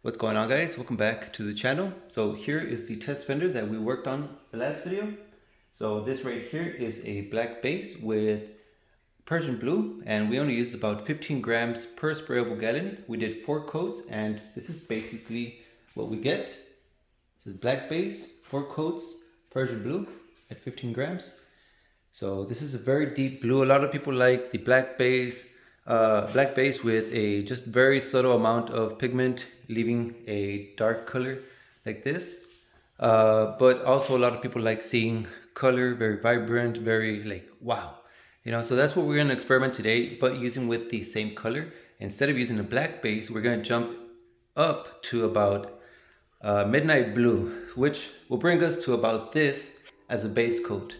What's going on, guys? Welcome back to the channel. So here is the test fender that we worked on the last video. So this right here is a black base with Persian blue, and we only used about 15 grams per sprayable gallon. We did 4 coats, and this is basically what we get. This is black base, 4 coats, Persian blue at 15 grams. So this is a very deep blue. A lot of people like the black base with a just very subtle amount of pigment, leaving a dark color like this. But also a lot of people like seeing color, very vibrant, very like wow. So that's what we're gonna experiment today, but using with the same color. Instead of using a black base, we're gonna jump up to about midnight blue, which will bring us to about this as a base coat.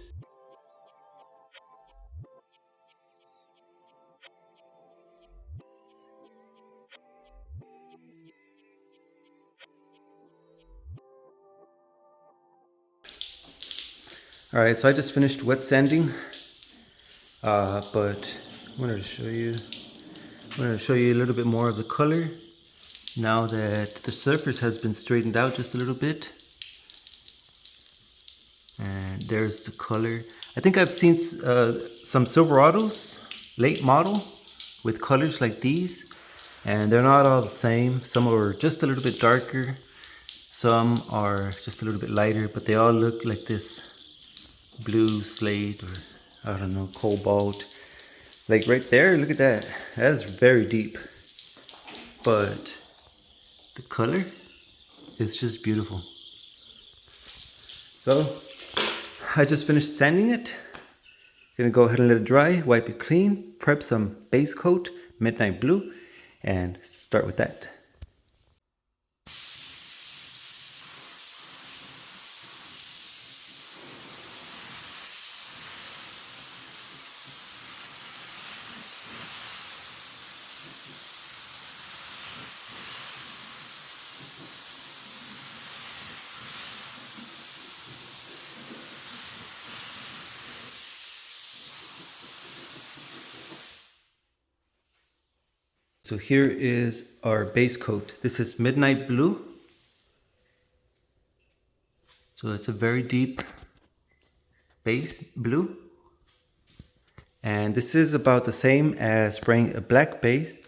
All right, so I just finished wet sanding, but I wanted to show you a little bit more of the color now that the surface has been straightened out just a little bit. And there's the color. I think I've seen some Silverados, late model, with colors like these, and they're not all the same. Some are just a little bit darker, some are just a little bit lighter, but they all look like this blue slate, or I don't know, cobalt. Like right there, look at that. That's very deep. But the color is just beautiful. So I just finished sanding it. Gonna go ahead and let it dry, wipe it clean, prep some base coat, midnight blue, and start with that. So here is our base coat. This is midnight blue. So it's a very deep base blue. And this is about the same as spraying a black base.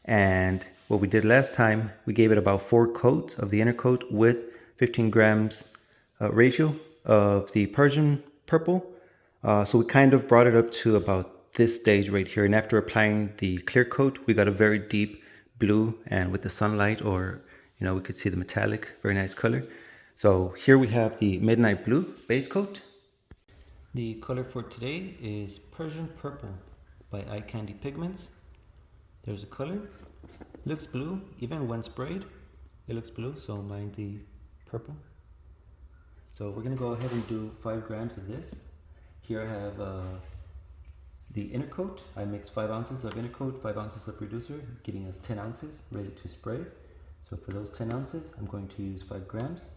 And what we did last time, we gave it about 4 coats of the inner coat with 15 grams ratio of the Persian purple. So we kind of brought it up to about this stage right here, and after applying the clear coat, we got a very deep blue, and with the sunlight, or we could see the metallic, very nice color. So here we have the midnight blue base coat. The color for today is Persian purple by Eye Candy Pigments. There's a color. Looks blue even when sprayed. It looks blue, so mind the purple. So we're gonna go ahead and do 5 grams of this. Here I have the inner coat. I mixed 5 ounces of inner coat, 5 ounces of reducer, giving us 10 ounces ready to spray. So for those 10 ounces, I'm going to use 5 grams.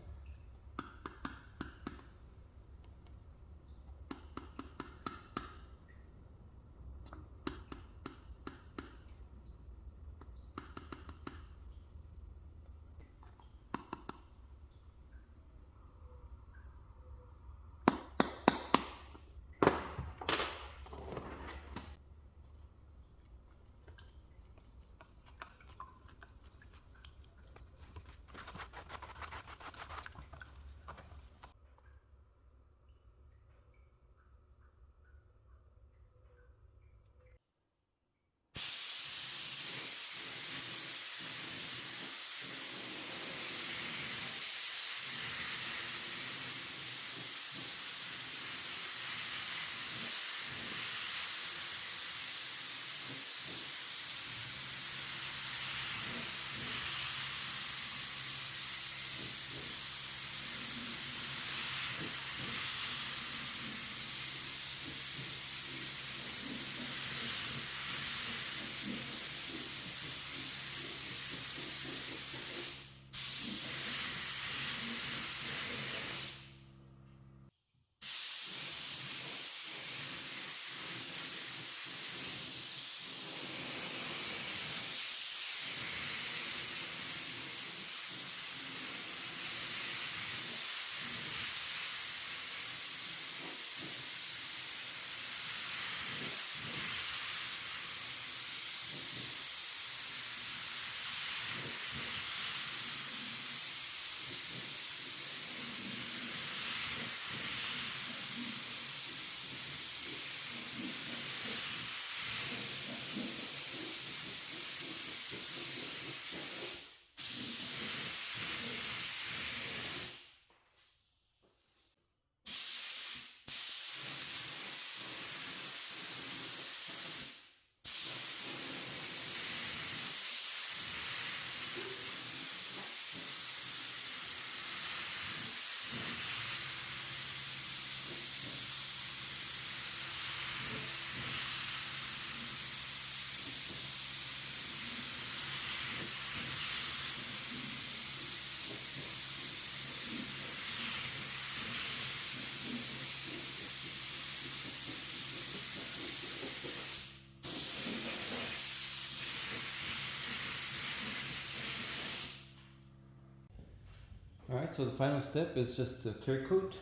Alright, so the final step is just the clear coat.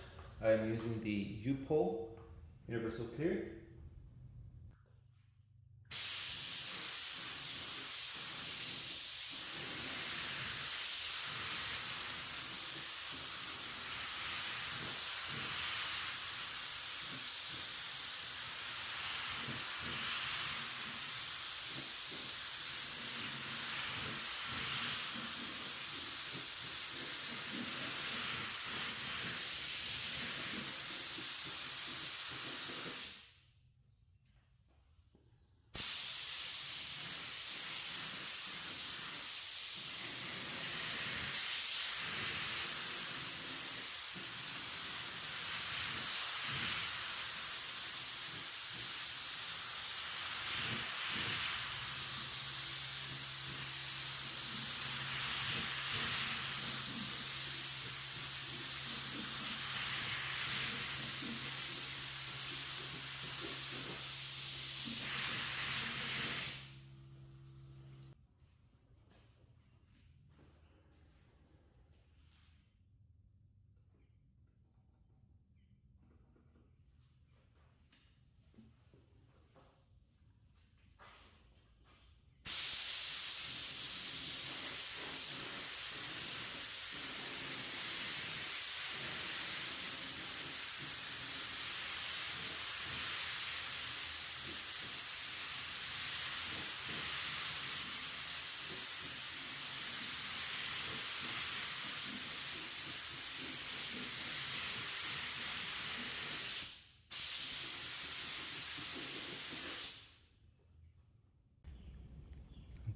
I'm using the U-Pole Universal Clear.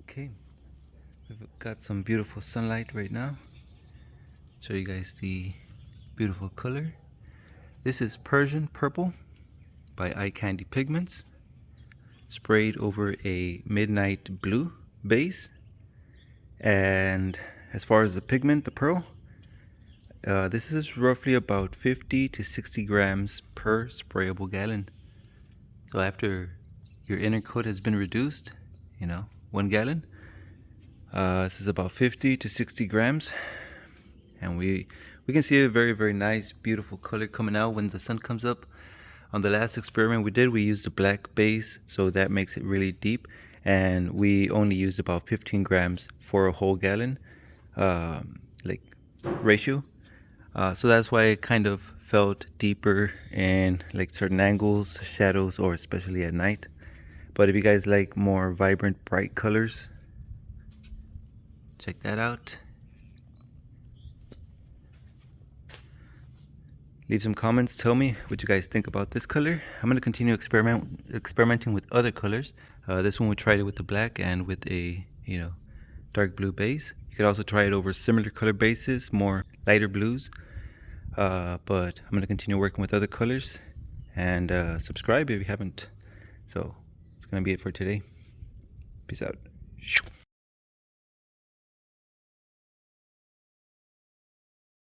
Okay, we've got some beautiful sunlight right now. Show you guys the beautiful color. This is Persian Purple by Eye Candy Pigments, sprayed over a midnight blue base. And as far as the pigment, the pearl, this is roughly about 50 to 60 grams per sprayable gallon. So after your inner coat has been reduced, 1 gallon, this is about 50 to 60 grams. And we can see a very, very nice, beautiful color coming out when the sun comes up. On the last experiment we did, we used a black base, so that makes it really deep. And we only used about 15 grams for a whole gallon, like ratio. So that's why it kind of felt deeper in like certain angles, shadows, or especially at night. But if you guys like more vibrant, bright colors, check that out. Leave some comments, tell me what you guys think about this color. I'm going to continue experimenting with other colors. This one we tried it with the black and with a dark blue base. You could also try it over similar color bases, more lighter blues. But I'm going to continue working with other colors. And subscribe if you haven't. So it's going to be it for today. Peace out.